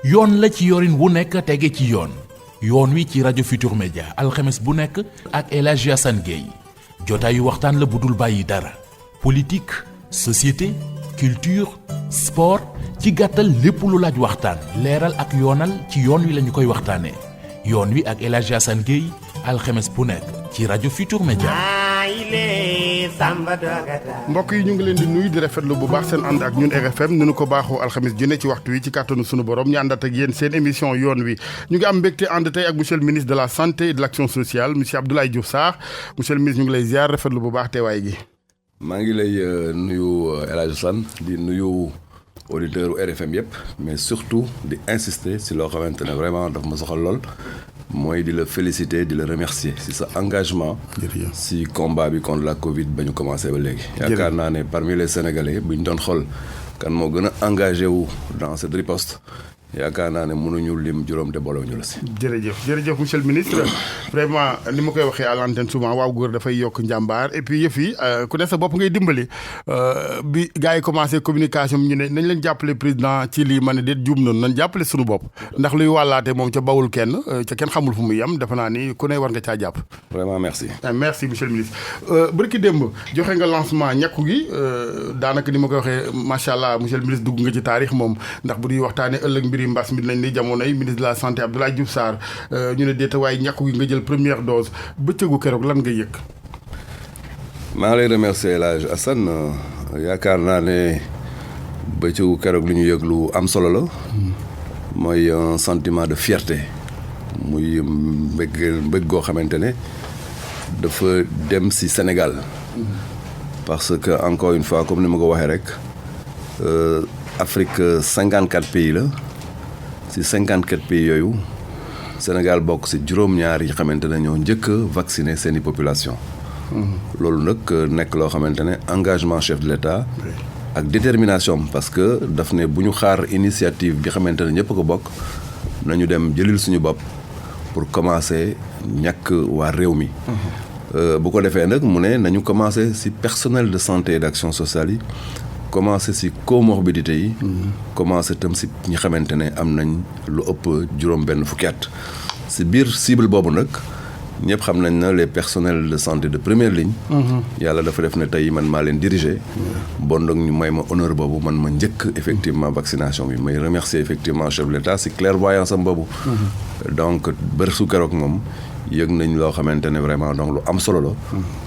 yoon la ci yorin wu nekk tege ci yoon wi ci rajo Futur Média alxames bu nekk ak El Hadji Assane Gueye jotaayu waxtaan la bu dul bàyyi dara politique société culture sport ci gàttal lépp lu laaj waxtaan leeral ak yoonal ci yoon wi lañu koy waxtaanee yoon wi ak El Hadji Assane Gueye alxames bu nekk ci rajo Futur Média. mbokk yi ñu ngi leen di nuyu di rafetlu bu baax seen ànd ak ñun RFM ni nu ko baaxoo alxames ju ne ci waxtu wi ci kàttanu sunu borom ñu àndat ak yéen seen émission yoon wi ñu ngi am mbégte ànd tey ak monsieur le ministre de la santé et de l'action sociale monsieur Abdoulaye Diouf Sarr monsieur le ministre ñu ngi lay ziar rafetlu bu baax teewaay gi. maa ngi lay nuyu El Hadji Assane di nuyu auditeur RFM yëpp mais surtout di insister si loo xamante ne vraiment daf ma soxal lool mooy di la féliciter di la remercier si sa engagement si combat bi contre la Covid ba ñu commencé ba léegi yaakaar naa ne parmi les Sénégalais bu ñu doon xool kan moo gën a engagé wu dans cette riposte yaakaar naa ne mënuñu lim juróom te booloo ñu la si. jërëjëf monsieur le ministre vraiment ni ma koy waxee à l'antenne souvent waaw góor dafay yokk njàmbaar et puis yëf yi ku ne sa bopp ngay dimbali bi gars yi commencé communication ñu ne nañ leen jàppale président ci lii ma ne déet juum noonu nañ jàppale suñu bopp ndax luy wàllaate moom ca bawul kenn ca kenn xamul fu muy yem defe naa ni ku ne war nga caa jàpp. vraiment merci. merci monsieur le ministre bërki démb joxe nga lancement ñàkku gi daanaka ni ma koy waxee macha allah monsieur le ministre dugg nga ci taarix moom ndax bu ñuy waxtaanee ëllëg mbir mbas mi nañ ni jamonoy ministre de la santé Abdoulaye Diouf Sarr ñu ne déeta waaye ñàkku gi nga jël première dose bëccëgu keroog lan nga yëg. maa ngi lay remercier El Hadji Assane yaakaar naa ne bëccëgu keroog li ñu yëg lu am solo la mooy un sentiment de fierté muy mbëgg goo xamante ne dafa dem si Sénégal parce que encore une fois comme ni ma ko waxee rek Afrique 54 pays la si 54 pays yooyu Sénégal bokk si juróom-ñaar yi xamante ne ñoo njëkk a vacciner seeni population loolu nag nekk loo xamante ne engagement chef de l'État ak détermination parce que daf ne bu ñu xaar initiative bi xamante ne ñëpp ko bokk nañu dem jëlil suñu bopp pour commencer ñàkk waa réew mi bu ko defee nag mu ne nañu commencer si personnel de santé et d'action sociale yi commencer si comorbidité yi commencer tam si ñi xamante ne am nañ lu ëpp juróom benn fukki at si biir cible boobu nag ñëpp xam nañ na les personnels de santé de première ligne yàlla dafa def ne tey man maa leen diriger bon donc ñu may ma honneur boobu man ma njëkk effectivement vaccination bi may remercier effectivement chef de l'État si clairvoyance am boobu donc bër su keroog moom yëg nañ loo xamante ne vraiment donc lu am solo la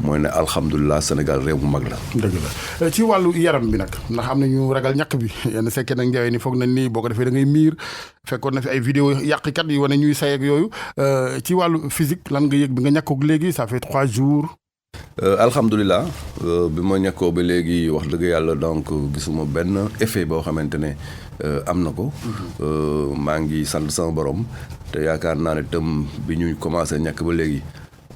mooy ne alhamdulilah Sénégal réew mu mag la. dëgg la ci wàllu yaram bi nag ndax am na ñu ragal ñàkk bi yenn fekkee nag njawee ni foog nañ ni boo ko defee da ngay miir fekkoon na fi ay vidéo yàqkat yi wane ñuy say ak yooyu ci wàllu physique lan nga yëg bi nga ñàkkoog léegi ça fait 3 jours. alhamdulilah bi ma ñàkkoo ba léegi wax dëgg yàlla donc gisuma benn effet boo xamante ne am na ko maa ngi sant sama borom te yaakaar naa ne tam bi ñuy commencé ñàkk ba léegi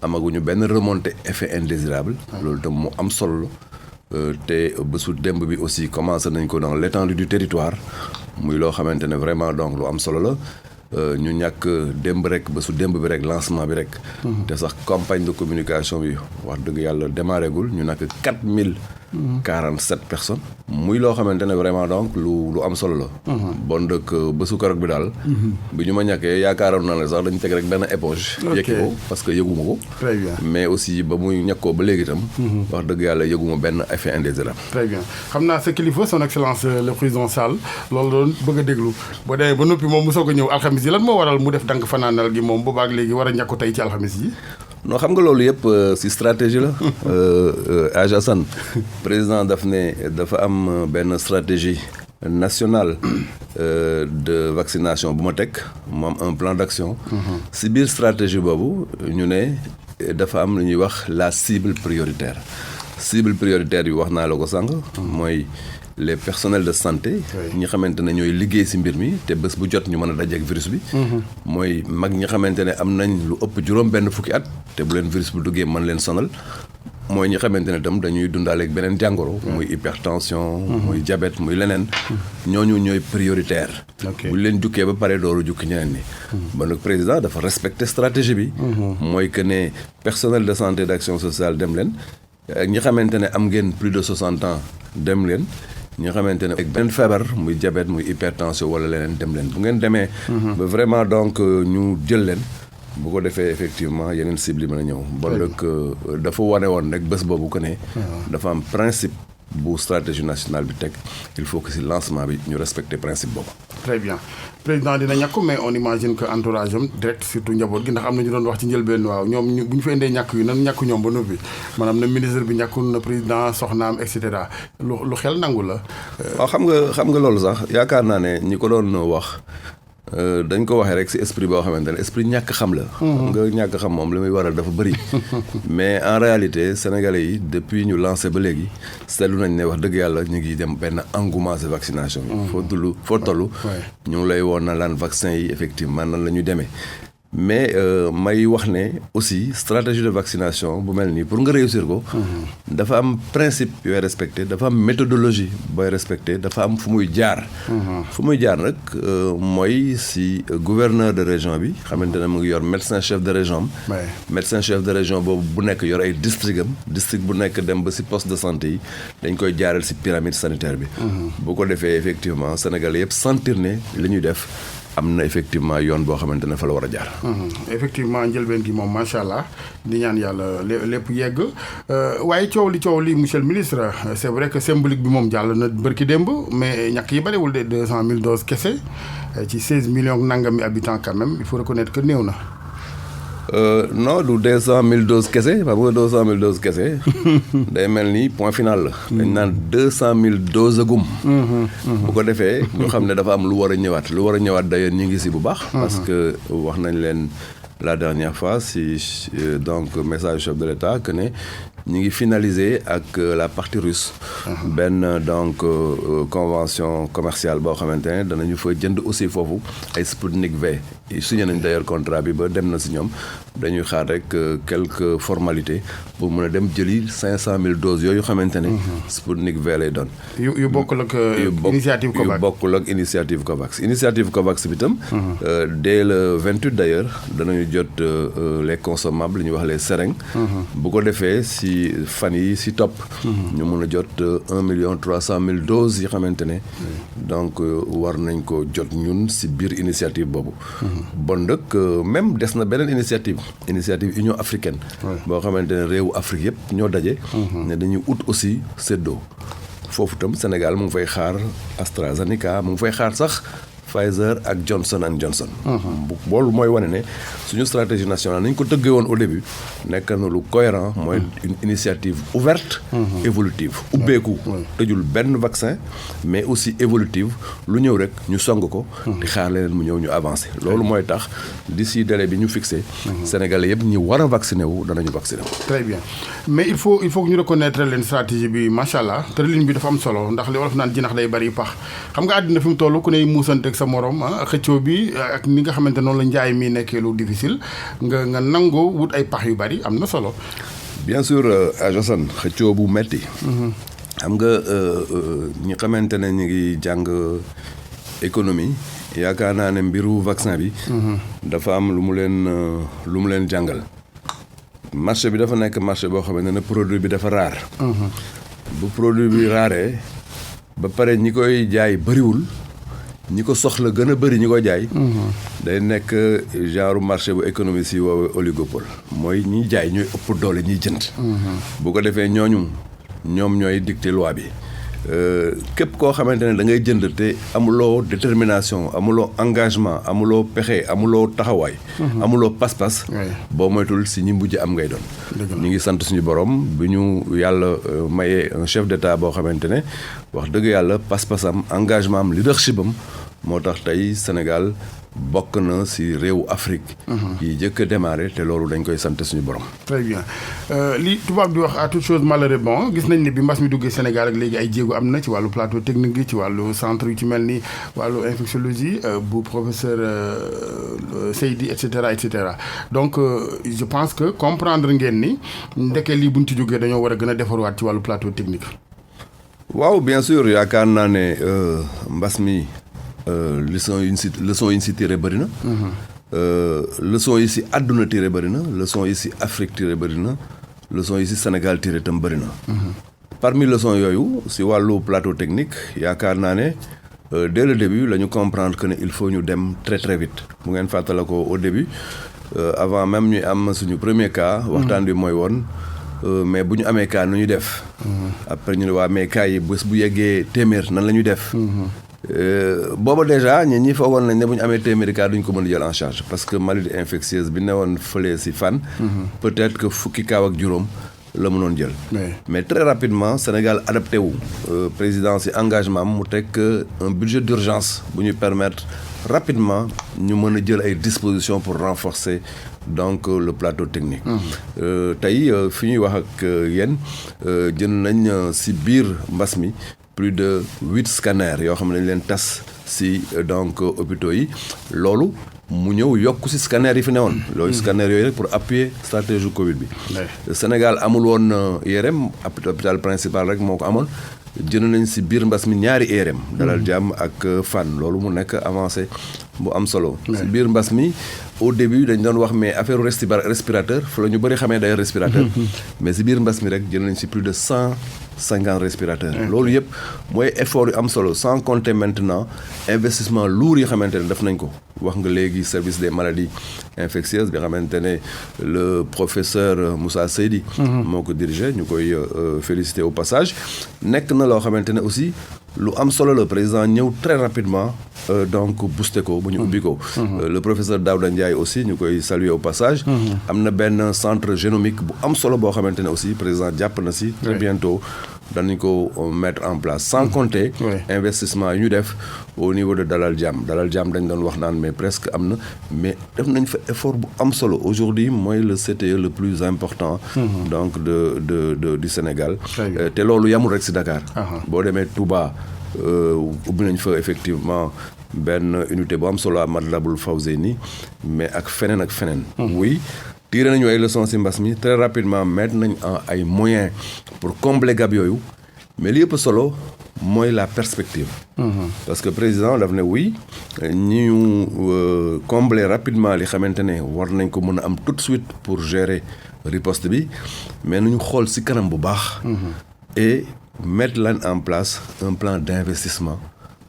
amaguñu benn remontée effet indésirable loolu tam mu am solo te bésu démb bi aussi commencé nañ ko dans l'étendue du territoire muy loo xamante ne vraiment donc lu am solo la ñu ñàkk démb rek ba su démb bi rek lancement bi rek te sax campagne de communication bi wax dëgg yàlla démarré gul ñu nak 4047 personnes muy loo xamante ne vraiment donc lu am solo la bon dëkk ba su keroog bi daal bi ñu ma ñàkkee yaakaaroon naa ne sax dañu teg rek benn éponge yekki ko parce que yëguma ko très bien mais aussi ba muy ñàkkoo ba léegi itam wax dëgg yàlla yëguma benn effet indésirable très bien xam naa sa kilifa son excellence le président Sall loolu doon bëgg a déglu boo demee ba noppi moom mu soog a ñëw alxamis yi lan moo waral mu def dank fanaanal gi moom boobaak léegi war a ñàkku tey ci alxamis yi non xam nga loolu yëpp ci stratégie la Hadji Assane président daf ne dafa am benn stratégie nationale de vaccination bu ma teg mu am un plan d'action ci biir stratégie boobu ñu ne dafa am lu ñuy wax la cible prioritaire yi wax naa la ko sànq mooy les personnels de santé ñi xamante ne ñooy liggéey ci mbir mi te bés bu jot ñu mën a dajeek virus bi mooy mag ñi xamante ne am nañ lu ëpp juróom benn fukki at te bu leen virus bu duggee mën leen sonal mooy ñi xamante ne tam dañuy dundaaleeg beneen jàngoro muy hypertension muy diabète muy leneen ñooñu ñooy prioritaire bu leen jukkee ba pare dooru jukki ñeneen ni ba nag président dafa respecter stratégie bi mooy que ne personnel de santé d'action sociale dem leen ñi xamante ne am ngeen plus de 60 ans dem leen ñi nga xamante ne ak benn feebar muy diabète muy hypertension wala leneen dem leen bu ngeen demee ba vraiment donc ñu jël leen bu ko defee effectivement yeneen cible yi mën a ñëw bon nag dafa wane woon rek bés boobu que ne dafa am principe bu stratégie nationale bi teg il faut que si lancement bi ñu respecter principe boobu. Très bien président dina ñàkk mais on imagine que entourage am direct surtout njaboot gi ndax am na ñu doon wax ci njëlbeen waaw ñoom bu ñu fa indee ñàkk yi nan ñàkk ñoom ba noppi maanaam na ministre bi ñàkkul na président soxnaam et cetera lu xel nangu la. waaw xam nga loolu sax yaakaar naa ne ñi ko doon wax. dañ ko waxee rek ci esprit boo xamante ne esprit ñàkk xam la. xam nga ñàkk xam moom li muy waral dafa bëri. mais en réalité sénégalais yi depuis ñu lancé ba léegi seetlu nañ ne wax dëgg yàlla ñu ngi dem benn engouement ci vaccination bi. foo toll ñu ngi lay woon na laan vaccin yi effectivement nan la ñu demee. mais may wax ne aussi stratégie de vaccination bu mel nii pour nga réussir ko. dafa am principe yooy respecté dafa am méthodologie booy respecté dafa am fu muy jaar. fu muy jaar nag mooy si gouverneur de région bi xamante ne mu ngi yor médecin chef de région am. médecin chef de région boobu bu nekk yor ay district am district bu nekk dem ba si poste de santé yi dañ koy jaaral si pyramide sanitaire bi. bu ko defee effectivement Sénégalais yëpp sentir ne li ñuy def. am na effectivement yoon boo xamante ne fa la war a jaar. effectivement njëlbeen gi moom macha allah di ñaan yàlla lépp yegg waaye coow li monsieur le ministre c'est vrai que symbolique bi moom jàll na bërki démb mais ñàkk yi bariwul de 200 000 doses kese ci 16 millions nangami habitants quand même il faut reconnaître que néew na. non du 200 000 doses kese xam nga 200 000 doses kese day mel ni point final la. dañ naan 200 000 doses agum. bu ko defee ñu xam ne dafa am lu war a ñëwaat d'ailleurs ñu ngi si bu baax. parce que wax nañ leen la dernière fois si donc message chef de l'État que ne ñu ngi finaliser ak la partie russe. benn donc convention commerciale boo xamante ne danañu fa jënd aussi foofu ay Sputnik V. signé nañ d'ailleurs contrat bi ba dem na si ñoom dañuy xaar rek quelques formalités pour mën a dem jëli 500 000 doses yooyu xamante ne. Sputnik V lay doon. yu bokkul ak initiative COVAX yu bokkul ak initiative COVAX initiative COVAX bi tam. dès le 28 d'ailleurs danañu jot les consommables li ñuy wax les seringues. bu ko defee si fan yi si topp. ñu mën a jot 1,3 million doses yi xamante ne. donc war nañ ko jot ñun si biir initiative boobu. bon nag même des na beneen initiative Union africaine. boo xamante ne réewu Afrique yëpp ñoo daje. ne dañuy ut aussi séddoo. foofu tam Sénégal mu ngi fay xaar AstraZeneca mu ngi fay xaar sax Pfizer ak Johnson & Johnson. boolu mooy wane ne suñu stratégie nationale nañ ko tëggee woon au début nekk na lu cohérent mooy une initiative ouverte. évolutive ubbeeku. tëjul benn vaccin mais aussi évolutive lu ñëw rek ñu song ko. di xaar leneen mu ñëw ñu avancé loolu mooy tax d'ici délai bi ñu fixé. Sénégalais yëpp ñi war a vacciné wu danañu vacciné wu. très bien mais il faut que ñu reconnaître leen stratégie bi macha allah tëralin bi dafa am solo ndax li wolof naan jinax day bari pax xam nga àddina fi mu toll ku ne muusante sa morom xëccoo bi ak ni nga xamante noonu la njaay mi nekkee lu difficile nga nangoo wut ay pax yu bari am na solo. bien sûr Jason xëccoo bu metti xam nga ñi xamante ne ñu ngi jàng économie yaakaar naa ne mbiru vaccin bi. dafa am lu mu leen jàngal. marché bi dafa nekk marché boo xamante ne produit bi dafa raar. bu produit bi raaree ba pare ñi koy jaay bëriwul. ñi ko soxla gën a bëri ñi ko jaay. day nekk genre marché bu économie si woowee oligopole mooy ñiy jaay ñooy ëpp doole ñiy jënd. bu ko defee ñoom ñooy dicter loi bi képp koo xamante ne da ngay jënd te amuloo détermination amuloo engagement amuloo pexe amuloo taxawaay. amuloo pas-pas. boo moytul si ñi mujj am ngay doon. ñu ngi sant suñu borom bi ñu yàlla mayee un chef d'état boo xamante ne wax dëgg yàlla pas-pasam engagement am leadership am moo tax tey Sénégal bokk na si réewu Afrique. yi jëkk a démarré te loolu dañ koy sant suñu borom. très bien li tubaab di wax à toute chose malheur bon gis nañ ne bi mbas mi duggee Sénégal ak léegi ay jéego am na ci wàllu plateau technique gi ci wàllu centre yu ci mel ni wàllu infectiologie bu professeur Seydi et cetera donc je pense que comprendre ngeen ni ndeke lii buñ ci jógee dañoo war a gën a defarwaat ci wàllu plateau technique. waaw bien sûr yaakaar naa ne mbas mi. leçon yi ñu si tiré bëri na. leçon yi si àdduna tiré bëri na leçon yi si Afrique tiré bëri na leçon yi si Sénégal tiré tam bëri na. parmi leçons yooyu si wàllu plateau technique yaakaar naa ne dès le début la ñu comprendre que ne il faut ñu dem très très vite bu ngeen fàttala ko au début avant même ñuy am suñu premier cas waxtaan bi mooy woon mais bu ñu amee cas nu ñu def après ñu ne waa mais cas yi bés bu yeggee téeméer nan la ñuy def booba déjà ñi foogoon nañ ne bu ñu amee téeméeri cas duñ ko mën a jël en charge parce que maladie infectieuse bi ne woon fële si fan peut-être que fukki cas ak juróom la mënoon jël mais très rapidement Sénégal adapté wu président si engagement mu teg un budget d'urgence bu ñu permettre rapidement ñu mën a jël ay dispositions pour renforcer donc le plateau technique tey fi ñuy wax ak yéen jënd nañ si biir mbas mi plus de 8 scanners yoo xam ne dañ leen tas si donc hôpitaux yi loolu mu ñëw yokk si scanner yi fi newoon loolu scanner yooyu rek pour appuyer stratégie Covid bi Sénégal amul woon IRM hôpital principal rek moo ko amoon jënd nañ si biir mbas mi ñaari IRM Dalal Jàmm ak Fann loolu mu nekk avancé bu am solo si biir mbas mi au début dañ doon wax mais affaire respirateur fa la ñu bëri xamee day respirateur mais si biir mbas mi rek jënd nañ si plus de 150 respirateurs loolu yëpp mooy effort yu am solo sans compter maintenant investissement lourd yi xamante ne def nañ ko wax nga léegi service des maladies infectieuses bi xamante ne le professeur Moussa Seydi moo ko dirigé ñu koy féliciter au passage nekk na loo xamante ne aussi lu am solo le président ñëw très rapidement donc booster ko bu ñu ubbi ko le professeur Daouda Ndiaye aussi ñu koy saluer au passage am na benn centre génomique bu am solo boo xamante ne aussi président jàpp na si très bientôt danañ ko mettre en place sans compter investissement yi ñu def au niveau de Dalal Jàmm dañ doon wax naan mais presque am na mais def nañ fa effort bu am solo aujourd'hui mooy le CTE le plus important donc du Sénégal te loolu yamul rek si Dakar boo demee Touba ubbi nañ fa effectivement benn unité bu am solo à Matlaboul Fawzeyni mais ak feneen oui tiré nañu ay leçons si mbas mi très rapidement mettre nañ en ay moyens pour combler gap yooyu mais li ëpp solo mooy la perspective parce que président daf ne oui ñu combler rapidement li xamante ne war nañ ko mën a am tout de suite pour gérer riposte bi mais nañu xool si kanam bu baax et mettre lan en place un plan d'investissement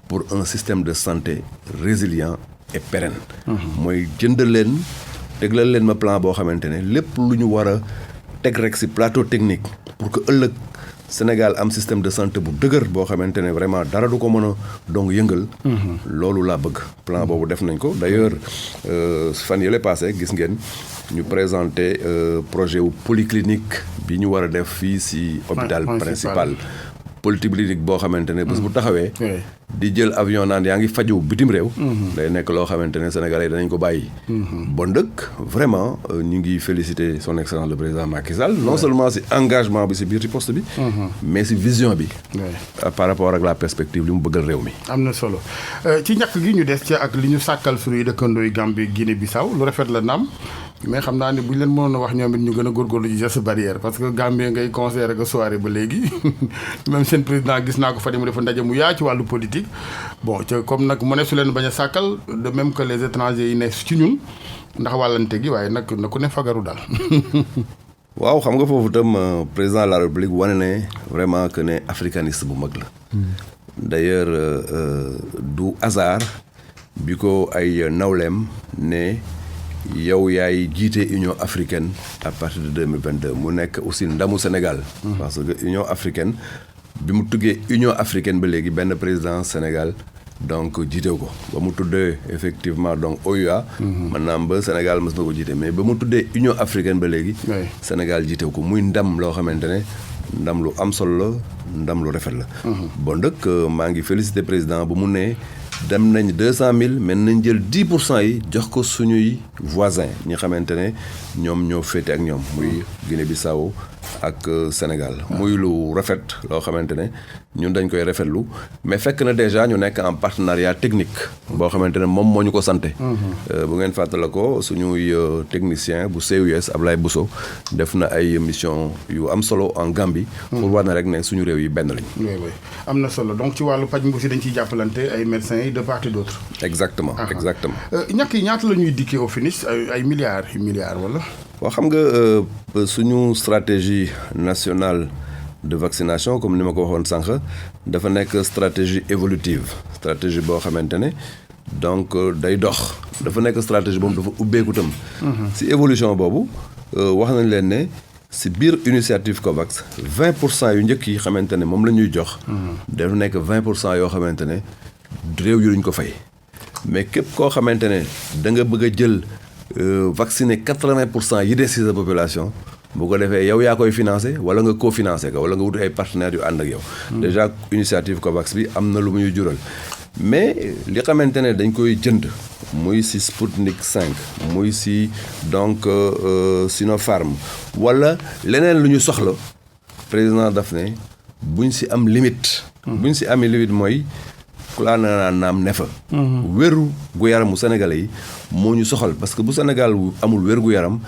pour un système de santé résilient et pérenne mooy jëndal leen teglal leen ma plan boo xamante ne lépp lu ñu war a teg rek ci plateau technique pour que ëllëg Sénégal am système de santé bu dëgër boo xamante ne vraiment dara du ko mën a donc yëngal loolu laa bëgg plan boobu def nañ ko d'ailleurs fan yële passé gis ngeen ñu présenté projet wu polyclinique bi ñu war a def fii ci hôpital principal polyclinique boo xamante ne bés bu taxawee di jël avion naan yaa ngi faju bitim réew day nekk loo xamante ne Sénégalais yi danañ ko bàyyi bon dëkk vraiment ñu ngi féliciter son excellence le président Macky Sall non seulement si engagement bi si biir riposte bi mais si vision bi par rapport ak la perspective li mu bëggal réew mi am na solo ci ñàkk gi ñu des ci ak li ñu sàkkal suñuy dëkkandooy Gambie Guinée Bissau lu rafet la naam mais xam naa ne bu ñu leen mënoon a wax ñoom it ñu gën a góorgóorlu ci geste barrière parce que Gambie ngay conseillé rek soirée ba léegi même seen président gis naa ko fa dem dafa ndaje mu yaa ci wàllu politique bon ca comme nag mu ne su leen bañ a sàkkal de même que les étrangers yi ne ci ñun ndax wàllante gi waaye nag na ku ne fagaru daal. waaw xam nga foofu itam président de la République wane ne vraiment que ne africaniste bu mag la. d'ailleurs du hasard bi ko ay nawleem ne. yow yaay jiite Union africaine à partir de 2022 mu nekk aussi ndamu Sénégal parce que Union africaine bi mu tuggee Union africaine ba léegi benn président Sénégal donc jiitew ko ba mu tuddee effectivement donc OUA maanaam ba Sénégal mës na ko jiite mais ba mu tuddee Union africaine ba léegi Sénégal jiitew ko muy ndam loo xamante ne ndam lu am solo la ndam lu rafet la bon dëkk maa ngi félicité président bu mu nee dem nañ 200 000 mais nañ jël 10% yi jox ko suñuy voisins ñi xamante ne ñoom ñoo féete ak ñoom muy Guinée-Bissau ak Sénégal muy lu rafet loo xamante ne ñun dañ koy rafetlu mais fekk na déjà ñu nekk en partenariat technique boo xamante ne moom moo ñu ko santé bu ngeen fàttala ko suñuy technicien bu CUS Ablaye Bousso def na ay mission yu am solo en Gambie pour war na rek ne suñu réew yi benn lañ oui am na solo donc ci wàllu paj mbusi dañ ciy jàppalante ay médecins yi de part et d'autre exactement ñàkk yi ñaata la ñuy dikkee au finish ay milliards wala waaw xam nga suñu stratégie nationale de vaccination comme ni ma ko waxoon sànq dafa nekk stratégie évolutive stratégie boo xamante ne donc day dox dafa nekk stratégie boobu dafa ubbeeku tam si évolution boobu wax nañ leen ne si biir initiative COVAX 20% yu njëkk yi xamante ne moom la ñuy jox dafa nekk 20% yoo xamante ne réew yu duñ ko fay mais képp koo xamante ne da nga bëgg a jël vacciner 80% yi des ci sa population bu ko defee yow yaa koy financé wala nga cofinancé ko wala nga wuti ay partenaires yu ànd ak yow. déjà initiative COVAX bi am na lu muy jural. mais li xamante ne dañ koy jënd muy ci Sputnik 5 muy ci donc Sinopharm wala leneen lu ñu soxla président daf ne buñ ci am limite. buñ ci amee limite mooy. laa na naam ne fa wéru gu yaramu sénégalais yi moo ñu soxal parce que bu Sénégal amul wér gu yaram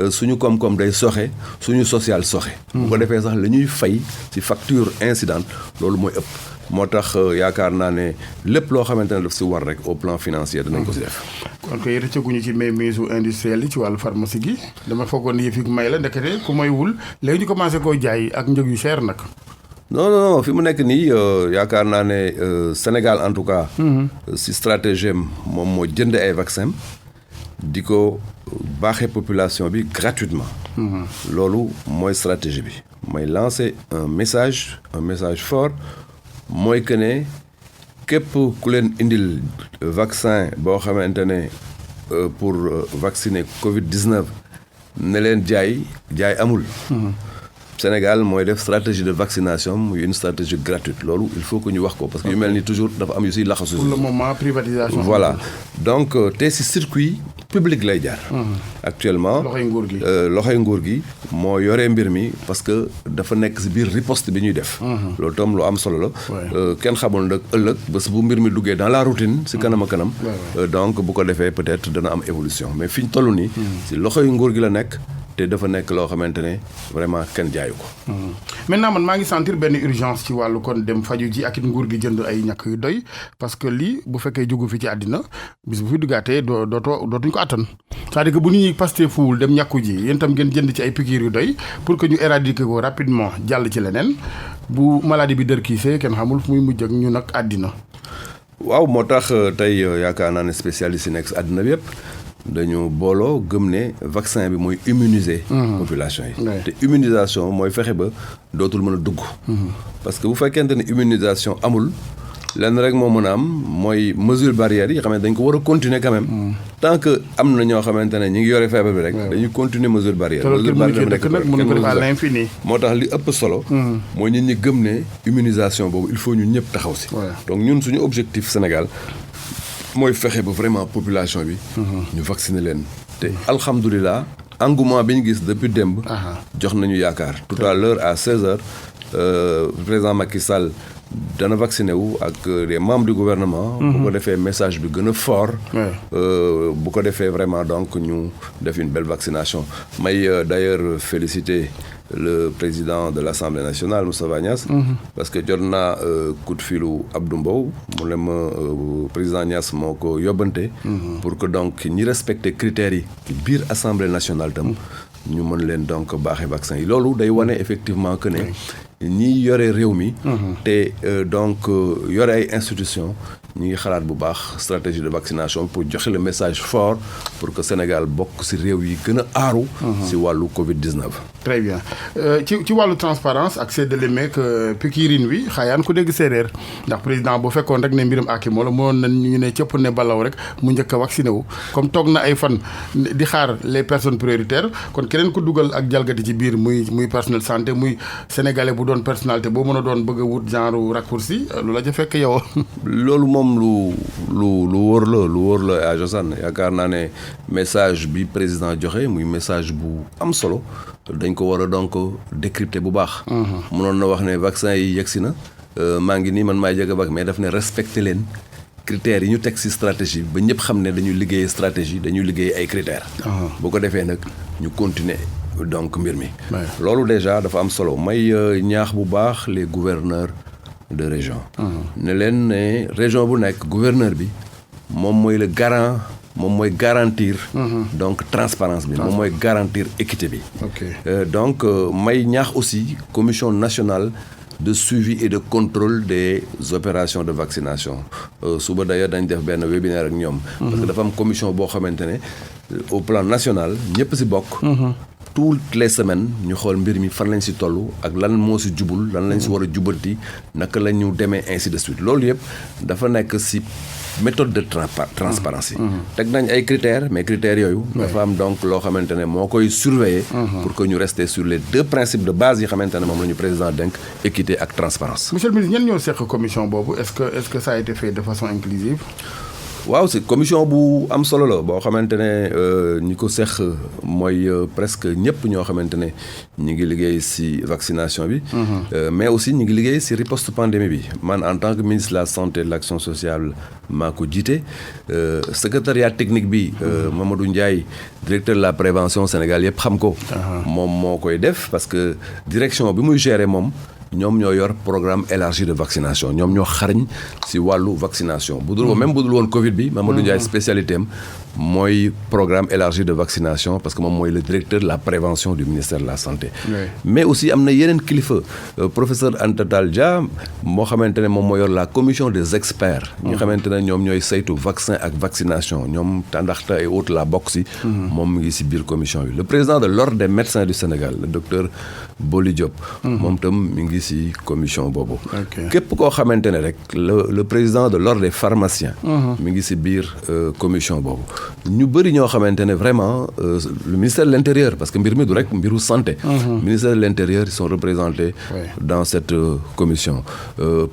suñu koom-koom day soxe suñu social soxe bu ko defee sax la ñuy fay ci facture incidente loolu mooy ëpp moo tax yaakaar naa ne lépp loo xamante ne daf ci war rek au plan financier danañ ko ci def kon koy rëccaguñu ci mainmise industrielle yi ci wàllu pharmacie gi dama foogoon yëf yi may la ndekete ku may wul léegi ñu commencé koo jaay ak njëg yu cher nag non fi mu nekk nii yaakaar naa ne Sénégal en tout cas si stratégie moom moo jënd ay vaccin di ko baaxee population bi gratuitement loolu mooy stratégie bi mooy lancer un message fort mooy que ne képp ku leen indil vaccin boo xamante ne pour vacciner Covid-19 ne leen jaay amul Sénégal mooy def stratégie de vaccination muy une stratégie gratuite loolu il faut que ñu wax ko parce que yu mel ni toujours dafa am yu siy laxasu. pour le moment privatisation. voilà donc te si circuit public lay jaar. actuellement loxoy nguur gi moo yoree mbir mi parce que dafa nekk si biir riposte bi ñuy def. loolu tam lu am solo la. kenn xamul nag ëllëg bés bu mbir mi duggee dans la routine si kanam a kanam. donc bu ko defee peut-être dana am évolution mais fi ñu toll nii. si loxoy nguur gi la nekk. te dafa nekk loo xamante ne vraiment kenn jaayu ko. maintenant man maa ngi sentir benn urgence ci wàllu kon dem faju ji ak it nguur gi jënd ay ñàkk yu doy parce que lii bu fekkee jógu fi ci àddina bis bu fi duggaatee dootuñ ko attan c'est-à-dire que bu nit ñi pasté fuwul dem ñàkku ji yéen tam ngeen jënd ci ay piqûres yu doy pour que ñu éradiquer ko rapidement jàll ci leneen bu maladie bi dërkiisee kenn xamul fu muy mujj ak ñu nag àddina. waaw moo tax tey yaakaar naa ne spécialiste yi nekk si àddina bi yëpp. dañu booloo gëm ne vaccin bi mooy immuniser population yi te immunisation mooy fexe ba dootul mën a dugg parce que bu fekkente ne immunisation amul lenn rek moo mën a am mooy mesure barrière yi xam ne dañ ko war a continuer quand même tant que am na ñoo xamante ne ñi ngi yore feebar bi rek dañuy continuer mesure barrière moo tax li ëpp solo mooy nit ñi gëm ne immunisation boobu il faut ñun ñëpp taxaw si donc ñun suñu objectif Sénégal mooy fexe ba vraiment population bi. ñu vacciner leen. te alhamdulilah engouement bi ñu gis depuis démb. jox nañu yaakaar. tout à l'heure à 16h président Macky Sall dana vacciné wu ak les membres du gouvernement. bu ko defee message bi gën a fort. bu ko defee vraiment donc ñu def une belle vaccination may d'ailleurs féliciter. le président de l'Assemblée nationale Moustapha Niasse parce que jot naa coup de filu Abdou Mbow mu ne ma président Niasse moo ko yóbbante pour que donc ñi respecter critères yi biir Assemblée nationale tam ñu mën leen donc baaxee vaccin yi loolu day wane effectivement que ne ñi yore réew mi te donc yore ay institutions ñi ngi xalaat bu baax stratégie de vaccination pour joxe le message fort pour que Sénégal bokk ci réew yi gën a aaru ci wàllu Covid-19. très bien ci wàllu transparence ak séddale meek pikirin wi xaayaan ku dégg séeréer ndax président bu fekkoon rek ne mbiram Akimoo la mënoon nañ ñu ne cëpp ne balaw rek mu njëkk a vacciné wu comme toog na ay fan di xaar les personnes prioritaires kon keneen ku dugal ak jalgati ci biir muy personnel santé muy sénégalais bu doon personnalité boo mën a doon bëgg a wut genre raccourci lu la ca fekk yow. loolu moom lu wóor la à Josane yaakaar naa ne message bi président joxe muy message bu am solo dañ ko war a donc décrypter bu baax. mënoon na wax ne vaccin yi yegsi na maa ngi nii man maay jëgg a vaccin mais daf ne respecter leen critères yi ñu teg ci stratégie ba ñëpp xam ne dañuy liggéey stratégie dañuy liggéey ay critères. bu ko defee nag ñu continuer donc mbir mi. loolu déjà dafa am solo may ñaax bu baax les gouverneurs de région. ne leen ne région bu nekk gouverneur bi moom mooy le garant moom mooy garantir donc transparence bi moom mooy garantir équité bi donc may ñaax aussi commission nationale de suivi et de contrôle des opérations de vaccination suba d'ailleurs dañ def benn webinaire ak ñoom parce que dafa am commission boo xamante ne au plan national ñëpp si bokk toutes les semaines ñu xool mbir mi fan lañ si toll ak lan moo si jubul lan lañ si war a jubanti naka la ñu demee ainsi de suite loolu yëpp dafa nekk si méthode de transparence yi teg nañ ay critères mais critères yooyu dafa am donc loo xamante ne moo koy surveiller pour que ñu rester sur les deux principes de base yi xamante ne moom la ñu président dénk équité ak transparence. Monsieur le ministre ñan ñoo seq commission boobu est-ce que ça a été fait de façon inclusive? waaw c'est commission bu am solo la boo xamante ne ñi ko seq mooy presque ñëpp ñoo xamante ne ñi ngi liggéey ci vaccination bi mais aussi ñi ngi liggéey ci riposte pandémie bi man en tant que ministre de la santé et de l'action sociale maa ko jiite secrétariat technique bi Mamadou Ndiaye directeur de la prévention Sénégal yëpp xam ko moom moo koy def parce que direction bi muy gérer moom ñoom ñoo yor programme élargi de vaccination ñoom ñoo xarañ ci wàllu vaccination bu dul même bu dul woon Covid bi Mamadou Ndiaye spécialité am mooy programme élargi de vaccination parce que moom mooy le directeur de la prévention du ministère de la santé mais aussi am na yeneen kilifa professeur Anta Tall Dia moo xamante ne moom moo yor la commission des experts ñi xamante ne ñoom ñooy saytu vaccin ak vaccination ñoom tàndaxta et autres la bokk ci moom mi ngi ci biir commission bi le président de l'ordre des médecins du Sénégal le docteur Boli Diop moom tam mi ngi ci commission boobu képp koo xamante ne rek le président de l'ordre des pharmaciens mi ngi ci biir commission boobu ñu bëri ñoo xamante ne vraiment le ministère de l'intérieur parce que mbir mi du rek mbiru santé ministère de l'intérieur ils sont représentés dans cette commission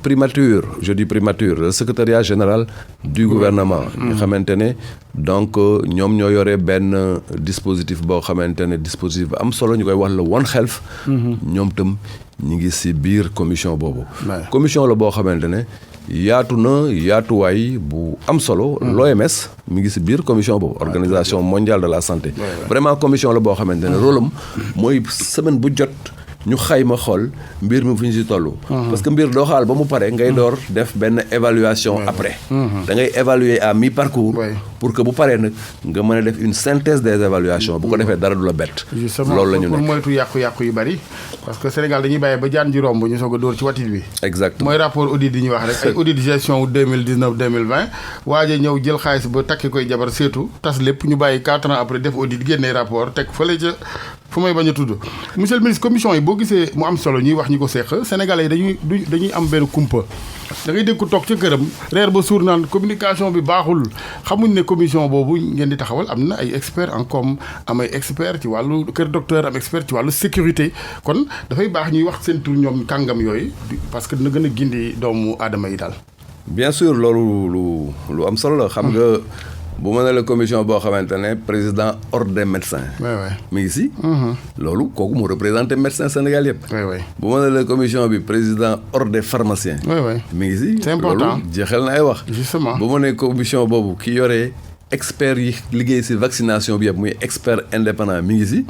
primature je dis primature le secrétariat général du gouvernement ñu xamante ne donc ñoom ñoo yore benn dispositif boo xamante ne dispositif am solo ñu koy wax le One Health ñoom tam ñu ngi ci biir commission boobu commission la boo xamante ne yaatu na yaatuwaay bu am solo l'OMS mi ngi ci biir commission boobu organisation mondiale de la santé vraiment commission la boo xamante ne rôle am mooy semaine bu jot ñu xayma xool mbir mi fu ñu ci toll parce que mbir doo xaal ba mu pare ngay door def benn évaluation après da ngay évaluer à mi-parcours pour que bu paree nag nga mën a def une synthèse des évaluations bu ko defee dara du la bett loolu la ñu nekk pour moytu yàqu-yàqu yu bari parce que Sénégal dañuy bàyyi ba jaan ji romb ñu soog a dóor ci watit bi exactement mooy rapport audit yi ñuy wax rek ay audit gestion 2019 2020 waaje ñëw jël xaalis ba takki koy jabar seetu tas lépp ñu bàyyi 4 ans après def audit génnee rapport teg fële ca fu may bañ a tudd monsieur le ministre commission yi boo gisee mu am solo ñuy wax ñi ko seq sénégalais yi dañuy am benn kumpa da ngay dégg ko toog ca këram reer ba suur naan communication bi baaxul xamuñ ne commission boobu ngeen di taxawal am na ay experts en com am ay experts ci wàllu kër docteur am expert ci wàllu sécurité kon dafay baax ñuy wax seen tur ñoom kàngam yooyu parce que dina gën a gindi doomu aadama yi daal. bien sûr loolu lu am solo la xam nga bu ma ne la commission boo xamante ne président ordre des médecins mi ngi ci loolu kooku mu représenté médecin Sénégal yëpp bu ma ne la commission bi président ordre des pharmaciens mi ngi ci c'est important loolu jeexal na ay wax justement bu ma ne commission boobu ki yoree experts yi liggéey ci vaccination bi yëpp muy expert indépendant mi ngi ci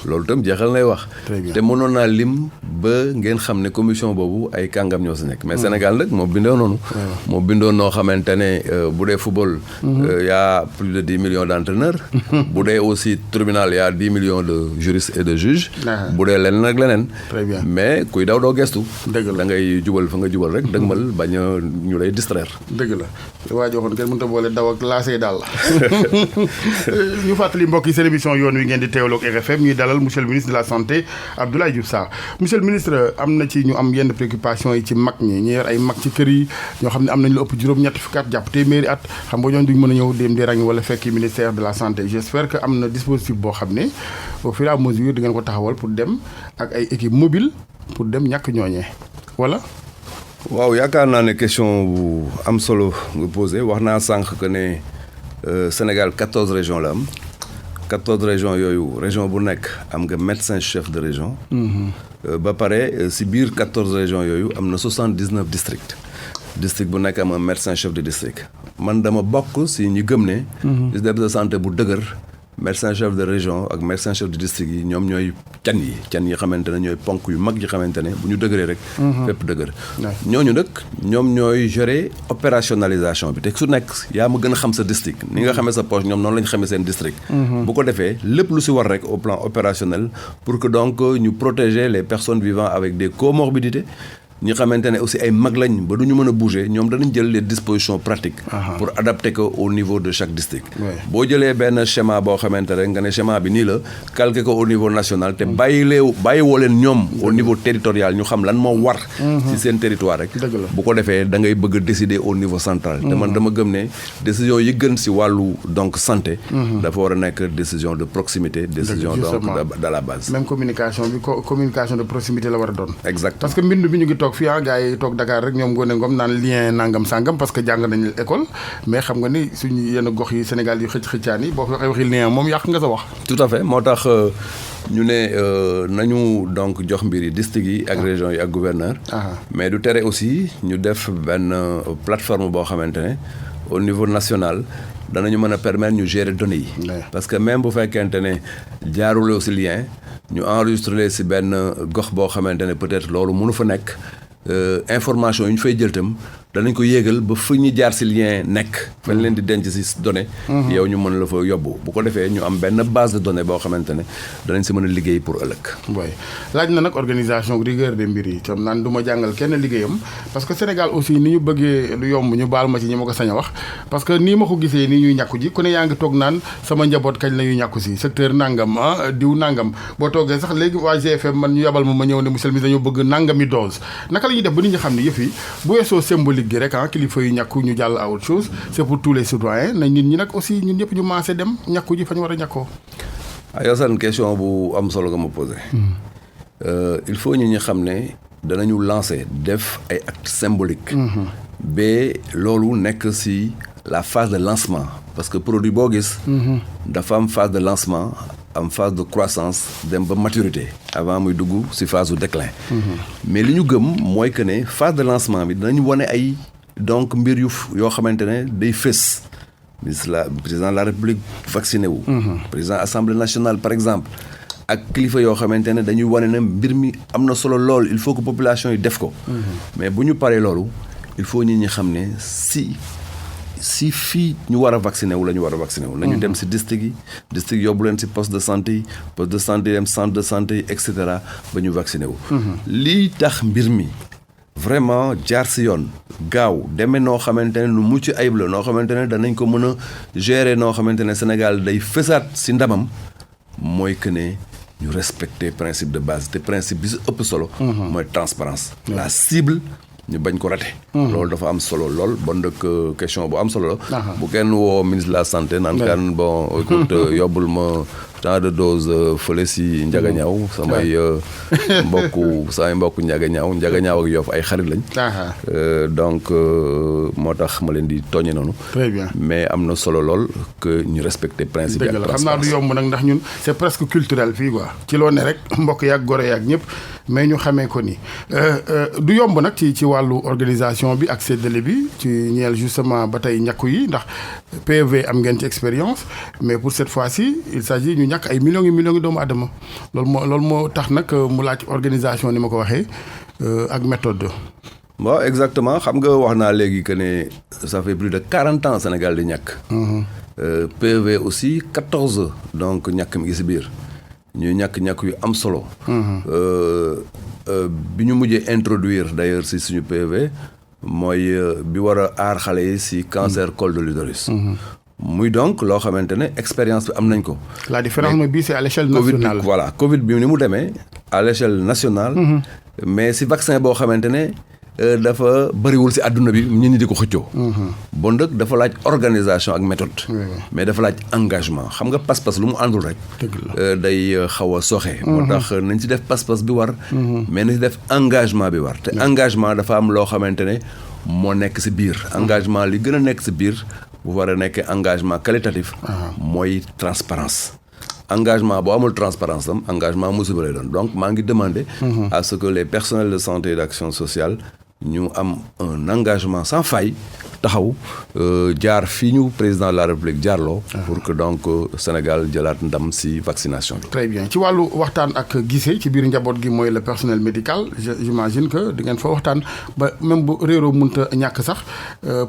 loolu itam jeexal nay wax te mënoon naa lim ba ngeen xam ne commission boobu ay kàngam ñoo ci nekk mais Sénégal nag moo bindoo noonu moo bindoo noo xamante ne bu dee football y a plus de 10 millions d'entraîneurs bu dee aussi tribunal y a 10 millions de juristes et de juges bu dee leneen ak leneen mais kuy daw doo gestu da ngay jubal fa nga jubal rek dëgmal bañ a ñu lay distraire dëgg la waa joxoon kenn mënut a boole daw ak laasee daal ñu fàttali mbokk yi seen émission yoon wi ngeen di teewloog RFM ñuy dalal monsieur le ministre de la santé Abdoulaye Diouf Sarr monsieur le ministre am na ci ñu am yenn préoccupation yi ci mag ñi ñu yor ay mag ci kër yi ñoo xam ne am nañu lu ëpp juróom-ñetti fukki at jàpp téeméeri at xam nga ñooñu duñ mën a ñëw dem di rang wala fekki ministère de la santé j'espère que am na dispositif boo xam ne au fur et à mesure di ngeen ko taxawal pour dem ak ay équipe mobile pour dem ñàkk ñooñee wala. waaw yaakaar naa ne question bu am solo nga posé wax naa sànq que ne Sénégal 14 régions la am 14 régions yooyu région bu nekk am nga médecin chef de région ba pare si biir 14 régions yooyu am na 79 districts district bu nekk am un médecin chef de district man dama bokk si ñu gëm ne système de santé bu dëgër médecin chef de région ak médecin chef de district yi ñoom ñooy can yi xamante ne ñooy ponk yu mag yi xamante ne bu ñu dëgëree rek fépp dëgër ñooñu nag ñoom ñooy gérer opérationnalisation bi te su nekk yaa ma gën a xam sa district ni nga xamee sa poche ñoom noonu la ñu xamee seen district bu ko defee lépp lu si war rek au plan opérationnel pour que donc ñu protéger les personnes vivant avec des comorbidités ñi xamante ne aussi ay mag lañ ba du ñu mën a bouger ñoom danañ jël les dispositions pratiques pour adapter ko au niveau de chaque district boo jëlee benn schéma boo xamante rek nga ne schéma bi nii la calquer ko au niveau national te bàyyiwoo leen ñoom au niveau territorial ñu xam lan moo war ci seen territoire rek bu ko defee da ngay bëgg a décider au niveau central te man dama gëm ne décision yi gën ci wàllu donc santé dafa war a nekk décision de proximité décision donc de la base même communication bi communication de proximité la war a doon exactement parce que mbind bi ñu ngi fii gars yi toog Dakar rek ñoom Ngoné Ngom naan lien nangam sangam parce que jàng nañu école mais xam nga ni suñu yenn gox yi Sénégal yu xëccaan yi boo fi waxee lien moom yàq nga sa wax. tout à fait moo tax ñu ne nañu donc jox mbir yi district yi ak région yi ak gouverneur mais du tere aussi ñu def benn plateforme boo xamante ne au niveau national danañu mën a permettre ñu gérer données yi parce que même bu fekkente ne jaarule aussi lien ñu enregistré si benn gox boo xamante ne peut-être loolu mënu fa nekk information yi ñu fay jël itam danañ ko yéegal ba fu ñu jaar si lien nekk fañ leen di denc si données yow ñu mën la fa yóbbu bu ko defee ñu am benn base de données boo xamante ne danañ si mën a liggéey pour ëllëg laaj na nag organisation rigueur des mbir yi tam naan du ma jàngal kenn liggéeyam parce que Sénégal aussi ni ñu bëggee lu yomb ñu baal ma ci ñi ma ko sañ a wax parce que nii ma ko gisee nii ñuy ñàkku ji ku ne yaa ngi toog naan sama njaboot kañ la ñuy ñàkku si secteur nangam diw nangam boo toogee sax léegi waa GFM man ñu yabal ma ñëw ne monsieur le ministre dañoo bëgg nangami dose naka la ñuy def ba nit ñi xam ne yëf yi bu weesoo symbolique gi rek kilifa yu ñàkku ñu jàll à autre chose c'est pour tous les citoyens nañ nit ñi nag aussi ñun ñëpp ñu maase dem ñàkku ji fa ñu war a ñàkkoo. Yossane question bu am solo nga ma posé. Il faut ñi xam ne danañu lancer def ay actes symboliques. ba loolu nekk ci la phase de lancement parce que produit boo gis. dafa am phase de lancement am phase de croissance dem ba maturité avant muy dugg ci phase de déclin. mais li ñu gëm mooy que ne phase de lancement bi danañu wane ay donc mbir yoo xamante ne day fës. président de la République vacciné wu. président assemblée nationale par exemple. ak kilifa yoo xamante ne dañuy wane ne mbir mi am na solo lool il faut que population yi def ko. mais bu ñu paree loolu il faut ñi xam ne si fii ñu war a vacciné wu la ñu war a vacciné wu. nañu dem si district yóbbu leen si poste de santé yi dem centre de santé yi et cetera ba ñu vacciné wu. lii tax mbir mi vraiment jaar si yoon gaaw demee noo xamante ne nu mucc ayib la noo xamante ne danañ ko mën a gérer noo xamante ne Sénégal day fësaat si ndamam mooy que ne ñu respecter principe de base te principe bi si ëpp solo. mooy transparence la cible. ñu bañ ko raté. loolu dafa am solo lool bon nag question bu am solo la. bu kenn woo ministre de la santé naan kan bon écoute yóbbul ma tant de dose fële si Njagañaaw samay mbokku Njagañaaw ak Yoff ay xarit lañ. donc moo tax ma leen di tooñe noonu. très bien mais am na solo lool que ñu respecter principe ak transparence. xam naa du yomb nag ndax ñun c'est presque culturel fii quoi ci loo ne rek mbokk yaag gore yaag ñëpp mais ñu xamee ko ni du yomb nag ci wàllu organisation bi ak séddale bi ci ñeel justement ba tey ñàkku yi ndax PV am ngeen ci expérience mais pour cette fois-ci il s'agit ñu ñàkk ay millions yi doomu adama loolu moo tax nag mu laaj organisation ni ma ko waxee ak méthode. bon exactement xam nga wax naa léegi que ne ça fait plus de 40 ans Sénégal di ñàkk. PV aussi 14 donc ñàkk mi ngi si biir ñu ñàkk yu am solo. bi ñu mujjee introduire d'ailleurs si suñu PV mooy bi war a aar xale yi si cancer col de l'utérus. muy donc loo xamante ne expérience bi am nañ ko. la différence mooy bii c'est à l'échelle nationale. Covid bi ni mu demee à l'échelle nationale. mais si vaccin boo xamante ne dafa bëriwul si àdduna bi nit ñi di ko xëccoo. bon nag dafa laaj organisation ak méthode. mais dafa laaj engagement xam nga pas-pas lu mu àndul rek. day xaw a soxe. moo tax nañ si def pas-pas bi war. mais nañ si def engagement bi war. te engagement dafa am loo xamante ne moo nekk si biir. engagement li gën a nekk si biir bu war a nekk engagement qualitatif. mooy transparence engagement boo amul transparence am engagement musiba lay doon donc maa ngi demander à ce que les personnels de santé et d'action sociale ñu am un engagement sans faille taxaw jaar fii ñu président de la République jaarloo pour que donc Sénégal jëlaat ndam si vaccination bi. Très bien ci wàllu waxtaan ak gisee ci biir njaboot gi mooy le personnel médical j'imagine que di ngeen fa waxtaan ba même bu réeroo mënta ñàkk sax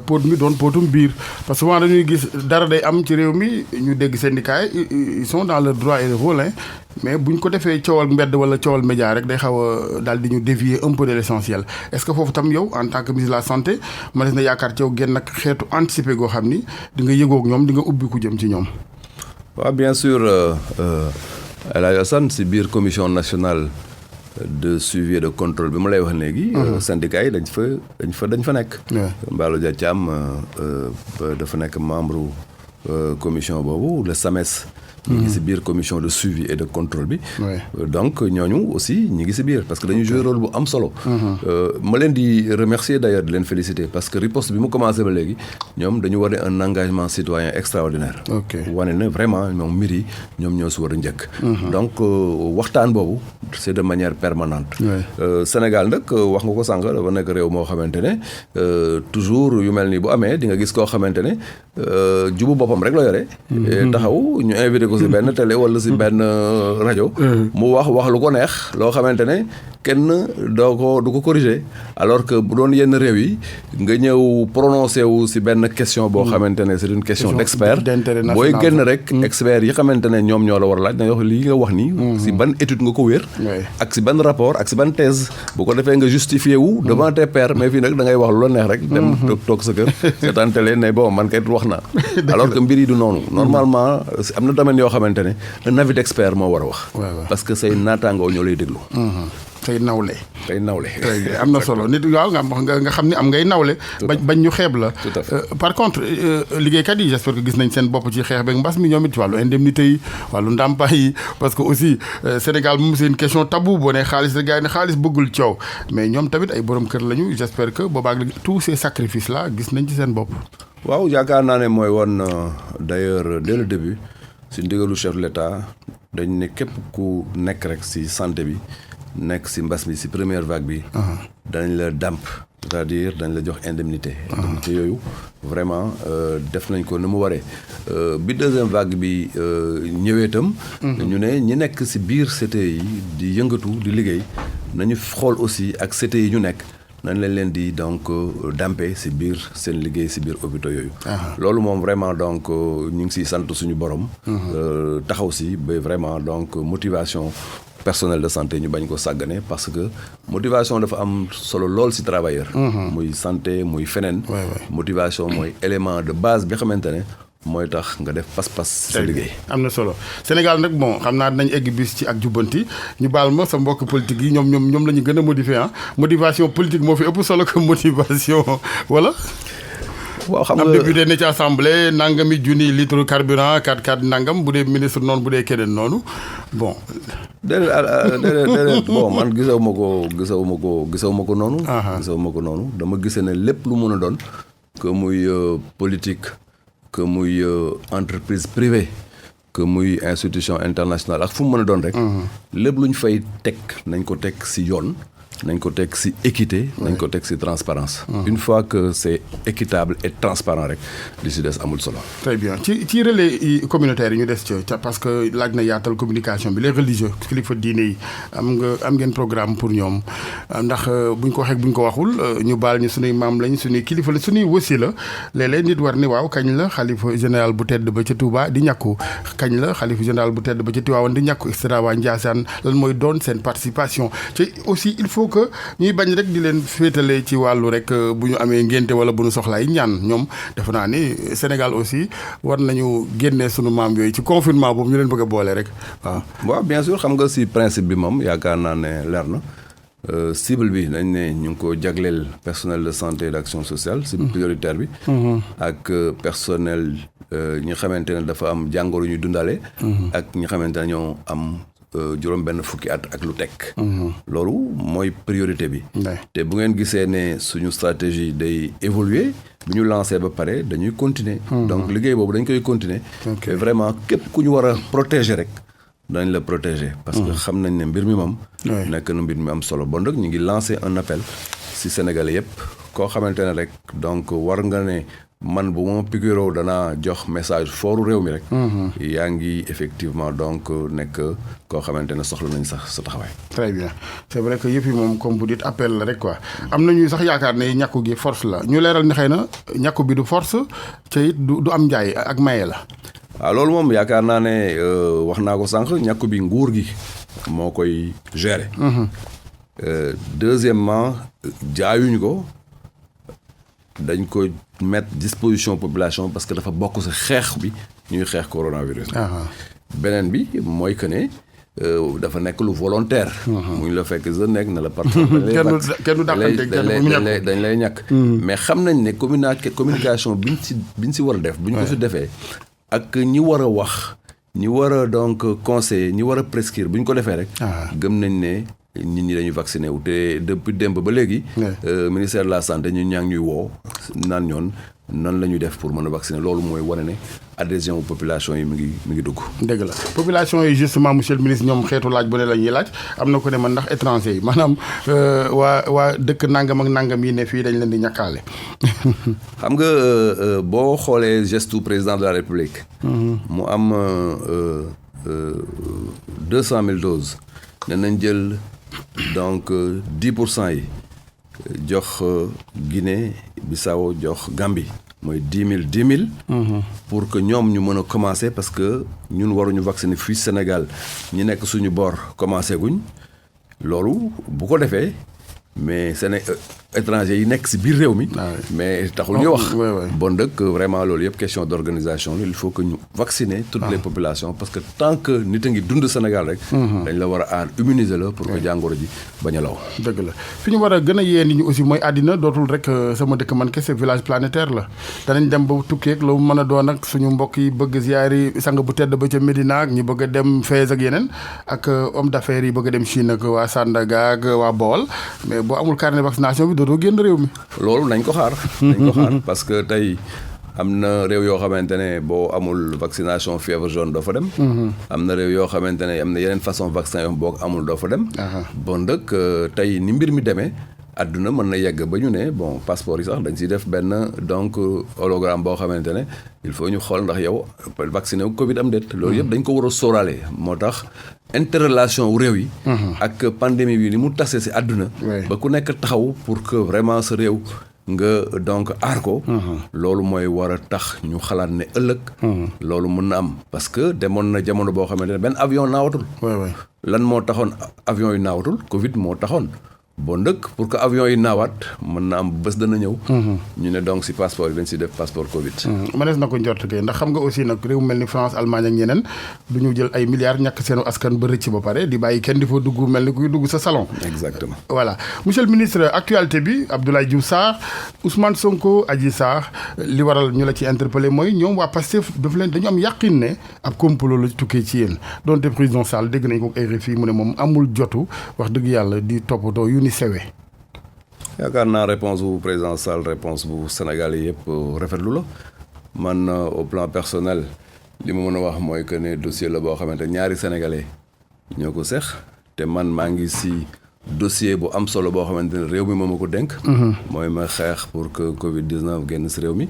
pot mi doon potum biir parce que souvent dañuy gis dara day am ci réew mi ñu dégg syndicats yi ils sont dans le droit et le rôle mais bu ñu ko defee coowal mbedd wala coowal média rek day xaw a daal di ñu dévier un peu de l'essentiel est-ce que foofu tam yow en tant que ministre de la santé ma des na yaakaar ci yow génn nag xeetu anticiper goo xam ni di nga yëgoog ñoom di nga ubbi ku jëm ci ñoom. waaw bien sûr El Hadj Assane si biir commission nationale de suivi et de contrôle bi ma lay wax léegi. syndicats yi dañ fa nekk. Mballo Dia Thiam dafa nekk membre commission boobu le SAMES. ñu ngi si biir commission de suivi et de contrôle bi. donc ñooñu aussi ñu ngi si biir parce que dañu jouer rôle bu am solo. ma leen di remercier d'ailleurs di leen féliciter parce que riposte bi mu commencé ba léegi ñoom dañu wane un engagement citoyen extraordinaire. wane na vraiment ñoom mbir yi ñoom ñoo si war a njëkk. donc waxtaan boobu c'est de manière permanente. Sénégal nag wax nga ko sànq dafa nekk réew moo xamante ne toujours yu mel nii bu amee di nga gis koo xamante ne jubu boppam rek la yore. taxaw ñu invité ko si benn télé wala si benn rajo. mu wax lu ko neex loo xamante ne kenn du ko corriger alors que bu doon yenn réew yi nga ñëw prononcé wu si benn question boo xamante ne c'est une question d'expert booy génn rek experts yi xamante ne ñoom ñoo la war a laaj dañuy wax lii nga wax nii si ban étude nga ko wér ak si ban rapport ak si ban thèse bu ko defee nga justifié wu devant tes pairs mais fii nag da ngay wax lu la neex rek dem toog sa kër seetaan télé ne bon man kay wax naa alors que mbir yi du noonu normalement am na domaine yoo xamante ne un avis d'expert moo war a wax parce que say naataangoo ñoo lay déglu tey nawle am na solo nit waaw nga xam ni am ngay nawle bañ ñu xeeb la par contre liggéeykat yi j'espère que gis nañ seen bopp ci xeex beeg mbas mi ñoom it ci wàllu indemnité yi wàllu ndàmpaay yi parce que aussi Sénégal moom c'est une question tabou boo ne xaalis rek gars yi ne xaalis bëggul coow mais ñoom tamit ay borom kër lañu j'espère que boobaag léegi tous ces sacrifices là gis nañ ci seen bopp waaw yaakaar naa ne mooy woon d'ailleurs dès le début si ndigalu chef de l'État dañ ne képp ku nekk rek si santé bi nekk si mbas mi si première vague bi dañ la dàmp c'est-à-dire dañ la jox indemnité yooyu vraiment def nañ ko ni mu waree bi deuxième vague bi ñëwee itam ñu ne ñi nekk si biir CTE yi di yëngatu di liggéey nañu xool aussi ak CTE yi ñu nekk nañ leen di donc dampe si biir seen liggéey si biir hôpitaux yooyu loolu moom vraiment donc ñu ngi siy sant suñu borom taxaw si ba vraiment donc motivation personnel de santé ñu bañ ko sàggane parce que motivation dafa am solo lool ci travailleur muy santé muy feneen motivation mooy élément de base bi xamante ne mooy tax nga def pas-pas sa liggéey am na solo Sénégal nag bon xam naa dinañ egg bis ci ak jubbanti ñu baal ma sa mbokk politique yi ñoom la ñu gën a modifier motivation politique moo fi ëpp solo que motivation wala waaw xam nga am député ne ci assemblée nangami junni litre carburant 4 nangam bu dee ministre noonu bu dee keneen noonu bon. déedéet bon man gisawuma ko noonu. dama gisee ne lépp lu mën a doon que muy politique que muy entreprise privée que muy institution internationale ak fu mu mën a doon rek. lépp lu ñu fay teg nañ ko teg ci yoon. nañ ko teg ci équité nañ ko teg ci transparence une fois que c'est équitable et transparent rek li ci des amul solo. très bien ci relais communautaire yi ñu des ca parce que laaj na yaatal communication bi les religieux kilifa diine yi am ngeen programme pour ñoom ndax buñ ko waxee buñ ko waxul ñu baal ñu suñuy maam lañ suñuy kilifa la suñuy wasi la léeg-léeg nit war ni waaw kañ la xalifa général bu tedd ba ca Touba di ñàkku kañ la xalifa général bu tedd ba ca Tivaouane di ñàkku et cetera waa Ndiassane lan mooy doon seen participation ci aussi il faut que ñuy bañ rek di leen féetale ci wàllu rek bu ñu amee ngénte wala bu ñu soxlaay ñaan ñoom defe naa ni Sénégal aussi war nañu génnee sunu maam yooyu ci confinement boobu ñu leen bëgg a boole rek waaw bien sûr xam nga si principe bi moom yaakaar naa ne leer na cible bi dañ ne ñu ngi ko jagleel personnel de santé et d'action sociale cible prioritaire bi ak personnel ñi xamante ne dafa am jàngoro ñu dundale ak ñi xamante ne ñoo am juróom benn fukki at ak lu teg loolu mooy priorité bi te bu ngeen gisee ne suñu stratégie day évoluer bu ñu lancé ba pare dañuy continuer donc liggéey boobu dañ koy continuer et vraiment képp ku ñu war a protéger rek dañ la protéger parce que xam nañ ne mbir mi moom nekk na mbir mi am solo bon nag ñu ngi lancé un appel ci Sénégalais yëpp koo xamante ne rek donc war nga ne man bu ma piqûre danaa jox message fooru réew mi rek. yaa ngi effectivement donc nekk koo xamante ne soxla nañ sax sa taxawaay. très bien c'est vrai que yëpp yi moom comme vous dites appel la rek quoi am na ñuy sax yaakaar ne ñàkku gi force la ñu leeral ni xëy na ñàkku bi du force te it du am njaay ak maye la. waaw loolu moom yaakaar naa ne wax naa ko sànq ñàkku bi nguur gi moo koy gérer. Deuxièmement jaayuñu ko dañ ko mettre disposition population parce que dafa bokk si xeex bi ñuy xeex coronavirus. beneen bi mooy que ne dafa nekk lu volontaire. mu ñu la fekk sa nekk na la parfois. kenn du dañ lay ñàkk. mais xam nañ ne communication biñ si war a def. bu ñu ko si defee ak ñi war a wax ñi war a donc conseiller ñi war a prescrire bu ñu ko defee rek. gëm nañ ne. nit ñi dañuy vacciné wu te depuis démb ba léegi. ministère de la santé ñun ñaa ngi ñuy woo naan ñoon nan la ñuy def pour mën a vacciner loolu mooy wane ne adhésion wu population yi mi ngi dugg. dëgg la population yi justement monsieur le ministre ñoom xeetu laaj bu ne la ñuy laaj am na ko ne man ndax étranger yi maanaam waa dëkk nangam ak nangam yi ne fii dañ leen di ñàkkaale. xam nga boo xoolee geste président de la république. mu am 200 000 doses. ne nañ jël donc 10% yi jox Guinée Bissau jox Gambie mooy 10 000. pour que ñoom ñu mën a commencer parce que ñun waruñu vacciner fii Sénégal ñi nekk suñu bor commencé guñ loolu bu ko defee mais étranger yi nekk si biir réew mi. mais taxul ñu wax. bon dëkk vraiment loolu yëpp question d'organisation il faut que ñu vacciner toutes les populations parce que tant que nit a ngi dund Sénégal rek. dañ la war a aar immuniser la pour que jàngoro ji bañ a law. dëgg la fi ñu war a gën a yee nit ñi aussi mooy àddina dootul rek sama dëkk man kese village planétaire la danañ dem ba tukkee ak lu mën a doon ak suñu mbokk yi bëgg ziyaari sang bu tedd ba ca Médina ak ñi bëgg a dem Fès ak yeneen ak homme d'affaires yi bëgg a dem Chine ak waa Sandaga ak waa Bawol mais boo amul carnet de vaccination bi dootoo génn réew mi. loolu nañ ko xaar. parce que tey am na réew yoo xamante ne boo amul vaccination fièvre jaune doo fa dem. am na réew yoo xamante ne am na yeneen façon vaccin yoo boo amul doo fa dem. bon dëkk tey ni mbir mi demee àdduna mën na yegg ba ñu ne bon passeport yi sax dañ siy def benn donc hologramme boo xamante ne il faut ñu xool ndax yow vacciné wu Covid am déet. loolu yëpp dañ ko war a sóoraale moo tax. interrelation wu réew yi. ak pandémie bi ni mu tasee si àdduna. ba ku nekk taxaw pour que vraiment sa réew nga donc aar ko. loolu mooy war a tax ñu xalaat ne ëllëg. loolu mën na am parce que demoon na jamono boo xamante ne benn avion naawatul. lan moo taxoon avion yi naawatul Covid moo taxoon. bon dëkk pour que avion yi naawaat mën na am bés dana ñëw. ñu ne donc si passeport yi dañ si def passeport Covid. mënees na ko njort kay ndax xam nga aussi nag réew mel ni France Allemagne ak ñeneen du ñu jël ay milliards ñàkk seenu askan ba rëcc ba pare di bàyyi kenn di fa dugg mel ni kuy dugg sa salon. exactement voilà monsieur le ministre actualité bi Abdoulaye Diouf Sarr Ousmane Sonko Adji Sarr li waral ñu la ci interpellé mooy ñoom waa Pastef daf leen dañu am yàqin ne ab complot la tukkee ci yéen donte président Sall dégg nañ ko ay RFI mu ne moom amul jotu wax dëgg yàlla di toppatoo yu ni sewe. yaakaar naa réponse bu président Sall réponse bu Sénégal yi yëpp rafetlu la man au plan personnel li ma mën a wax mooy que ne dossier la boo xamante ñaari sénégalais ñoo ko seex te man maa ngi si dossier bu am solo boo xamante ne réew mi moo ma ko dénk. mooy ma xeex pour que Covid 19 génn si réew mi.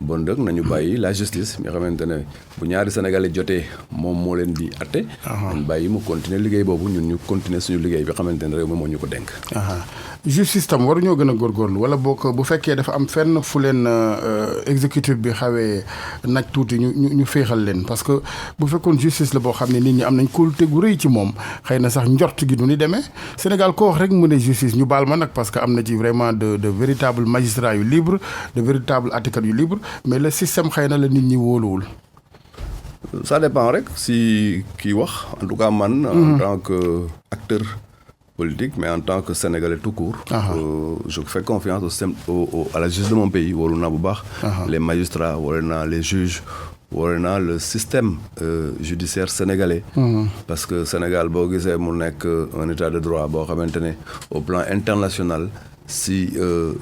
bon dëgg nañu bàyyi la justice mi nga xamante ne bu ñaari sénégalais jotee moom moo leen di atte. nañ bàyyi mu continuer liggéey boobu ñun ñu continuer suñu liggéey bi xamante ne réew mi moo ñu ko dénk. justice tam waruñoo gën a góorgóorlu wala bu fekkee dafa am fenn fu leen exécutif bi xawee naj tuuti ñu féexal leen parce que bu fekkoon justice la boo xam ne nit ñi am nañ kóolute gu rëy ci moom xëy na sax njort gi du ni demee Sénégal koo wax rek mu ne justice ñu baal ma nag parce que am na ci vraiment de véritables magistrats yu libre de véritables àttekat yu libre mais le système xëy na la nit ñi wóoluwul. ça dépend rek si kii wax en tout cas man. en tant que acteur politique mais en tant que Sénégalais tout court. Je fais confiance au système à la justice de mon pays wóolu naa bu baax. les magistrats wóolu naa les juges wóolu naa le système judiciaire sénégalais. parce que Sénégal boo gisee mu nekk un état de droit boo xamante ne au plan international. si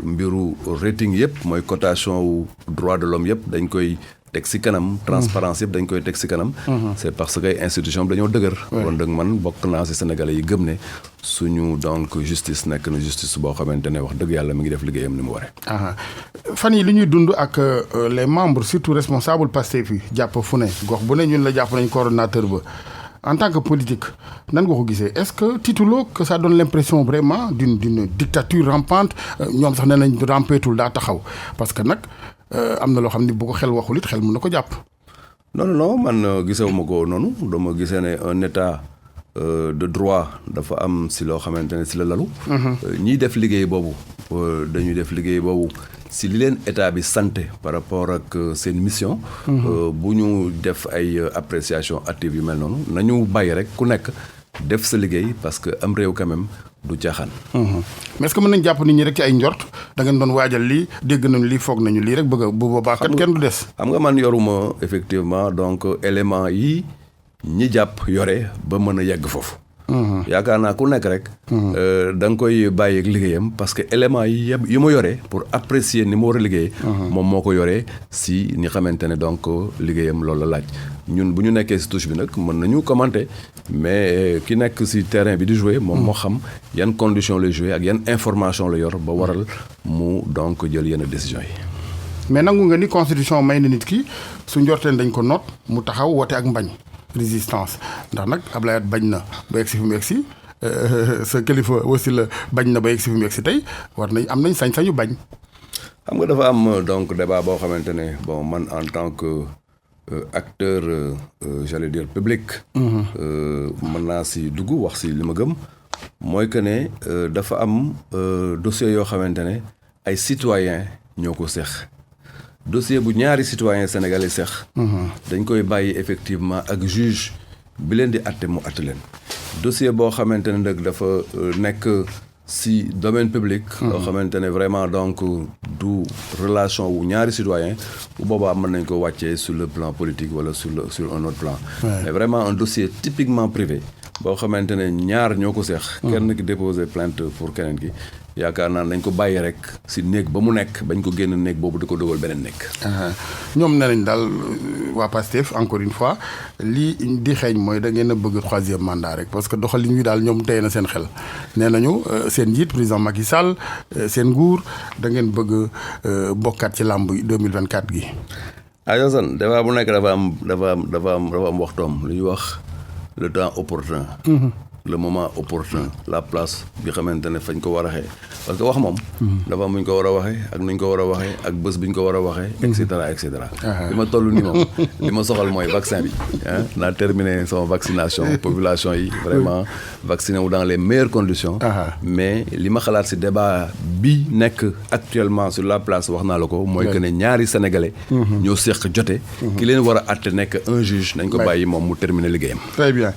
mbiru rating yëpp mooy cotation wu droit de l'homme yëpp dañ koy teg si kanam transparence yëpp dañ koy teg si kanam c'est parce que ay institution bi dañoo dëgër kon dëgg man bokk naa si sénégalais yi gëm ne suñu donc justice nekk na justice boo xamante ne wax dëgg yàlla mi ngi def liggéeyam ni mu waree fan yi li ñuy dund ak les membres surtout responsables Pastef yi jàpp fu ne gox bu ne ñun la jàpp nañ coordonnateur ba en tant que politique nan nga ko gisee est-ce que tituloo que ça donne l'impression vraiment d'une dictature rampante ñoom sax nee nañ rampeetul daa taxaw parce que nag am na loo xam ne bu ko xel waxul it xel mën na ko jàpp. non man gisewuma ko noonu dama gisee ne un état de droit dafa am si loo xamante ne si la lalu. ñiy def liggéey boobu dañuy def liggéey boobu si li leen état bi santé par rapport ak seen mission. bu ñu def ay appréciation active yu mel noonu nañu bàyyi rek ku nekk def sa liggéey parce que am réew quand même du caaxaan. mais est-ce que mën nañ jàpp nit ñi rek ci ay njort da ngeen doon waajal lii dégg nañu lii foog nañu lii rek bëgg a bu boobaa kat kenn du des. xam nga man yoruma effectivement donc élément yi ñi jàpp yore ba mën a yegg foofu. yaakaar naa ku nekk rek. da nga koy bàyyi ak liggéeyam parce que élément yi ma yore pour apprécier ni mu war a liggéey. moom moo ko yoree si ni xamante ne donc liggéeyam loolu la laaj. ñun bu ñu nekkee si touche bi nag mën nañu commenter mais ki nekk si terrain bi di jouer moom moo xam yan conditions lay jouer ak yan information la yor ba waral mu donc jël yenn décisions yi. mais nangu nga ni constitution may na nit ki su njorteen dañ ko noot mu taxaw woote ak mbañ. résistance ndax nag Ablaye bañ na ba egsi fi mu egsi sa kilifa aussi la bañ na ba egsi fi mu egsi tey war nañ am nañ sañ-sañu bañ. xam nga dafa am donc débat boo xamante ne bon man en tant que acteur j'allais dire public. mën naa si dugg wax si li ma gëm mooy que ne dafa am dossier yoo xamante ne ay citoyens ñoo ko seex. dossier bu ñaari citoyen sénégalais seex dañ koy bàyyi effectivement ak juge bi leen di atte mu atte leen dossier boo xamante ne nag dafa nekk si domaine public loo xamante ne vraiment donc du relation wu ñaari citoyen bu boobaa mën nañ ko wàccee sur le plan politique wala sur un autre plan mais vraiment un dossier typiquement privé boo xamante ne ñaar ñoo ko seex kenn ki déposé plainte pour keneen ki yaakaar naa nañ ko bàyyi rek si néeg ba mu nekk bañ ko génn néeg boobu di ko dogal beneen néeg. ñoom nee nañ daal waa Pastef encore une fois lii di xeeñ mooy da ngeen a bëgg troisième mandat rek parce que doxalin wi daal ñoom tey na seen xel nee nañu seen njiit président Macky Sall seen nguur da ngeen bëgg bokkaat ci làmb 2024 gi. Yosan débat bu nekk dafa am waxtoom lu ñuy wax le temps opportun. le moment opportun la place bi xamante ne fañ ko war a waxee parce que wax moom dafa am bu ñu ko war a waxee ak nuñ ko war a waxee ak bés bi ñu ko war a waxee et cetera et cetera li ma toll nii moom li ma soxal mooy vaccin bi naa terminé sama vaccination population yi vraiment vacciné wu dans les meilleures conditions mais li ma xalaat si débat bi nekk actuellement sur la place wax naa la ko mooy que ne ñaari sénégalais ñoo séq jote ki leen war a atte nekk un juge nañ ko bàyyi moom mu terminé liggéeyam. Très bien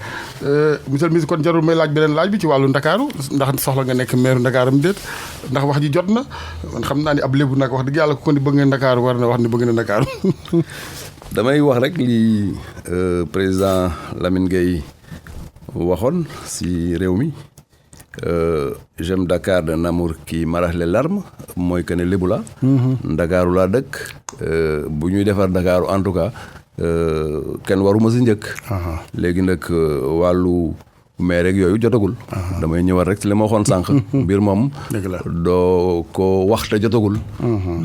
monsieur le ministre kon jarul may laaj beneen laaj bi ci wàllu Ndakaaru ndax soxla nga nekk maire Ndakaaram déet ndax wax ji jot na man xam naa ni ab lébu nag wax dëgg yàlla ko ni bëgg nga Ndakaaru war na wax ni bëgg na Ndakaaru. damay wax rek li président Lamine Gueye waxoon si réew mi j'aime Dakar d'un amour qui m'arrache les larmes mooy que ne lébu la Ndakaaru laa dëkk bu ñuy defar Ndakaaru en tout cas kenn waruma si njëkk léegi nag wàllu mais rek yooyu jotagul damay ñëwaat rek ci li ma waxoon sànq mbir moom doo ko wax te jotagul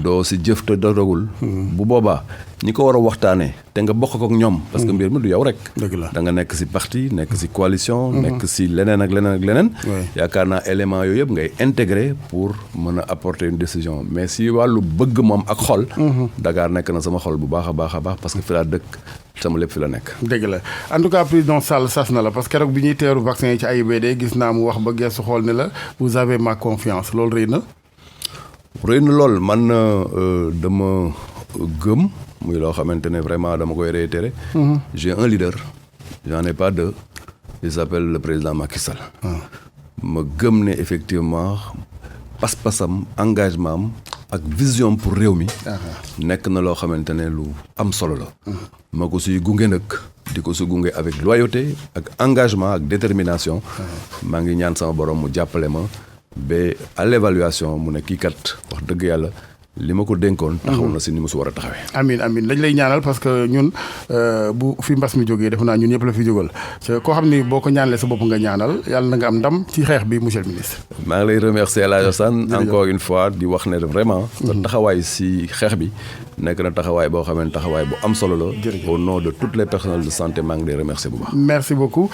doo si jëf te jotagul bu boobaa ñi ko war a waxtaanee te nga bokk ak ñoom parce que mbir mi du yow rek da nga nekk si parti nekk si coalition nekk si leneen ak leneen ak leneen yaakaar naa élément yooyu yëpp ngay intégrer pour mën a apporter une décision mais si wàllu bëgg moom ak xol Dakar nekk na sama xol bu baax a baax a baax parce que fi laa dëkk sama lépp fi la nekk. dëgg la en tout cas président Sall sas na la parce que keroog bi ñuy teeru vaccin yi ci AIBD gis naa mu wax ba geesu xool ne la vous avez ma confiance loolu rëy na. rëy na lool man dama gëm muy loo xamante ne vraiment dama koy réitérer. j'ai un leader j'en ai pas deux il s'appelle le président Macky Sall. ma gëm ne effectivement pas-pasam engagement am ak vision pour réew mi nekk na loo xamante ne lu am solo la ma ko suy gunge nag di ko su gunge avec loyauté ak engagement ak détermination maa ngi ñaan sama borom mu jàppale ma ba à l'évaluation mu ne kii kat wax dëgg yàlla li ma ko dénkoon taxaw na si ni mu si war a taxawee. amiin amiin dañ lay ñaanal parce que ñun bu fi mbas mi jógee def naa ñun ñëpp la fi jógal koo xam ni boo ko ñaanalee sa bopp nga ñaanal yàlla na nga am ndam ci xeex bi monsieur le ministre. maa ngi lay remercier El Hadj Assane encore une fois di wax ne vraiment. sa taxawaay si xeex bi nekk na taxawaay boo xam ne taxawaay bu am solo la. au nom de toutes les personnels de santé maa ngi lay remercier bu baax. merci beaucoup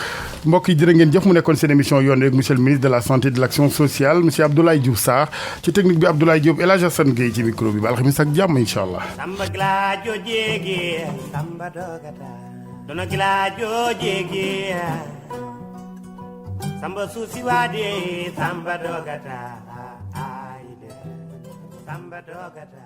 mbokk yi jërë ngeen jëf mu nekkoon seen émission yoon rek monsieur le ministre de la santé et de l'action sociale monsieur Abdoulaye Diouf Sarr ci technique bi Abdoulaye Diop El Hadj Assane Gueye ci micro bi ba alxamis ak jàmm incha allah. Samba Gladio Jéegi Samba Dogata Dono Gladio Jéegi Samba Suusi Waade Samba Dogata Samba Dogata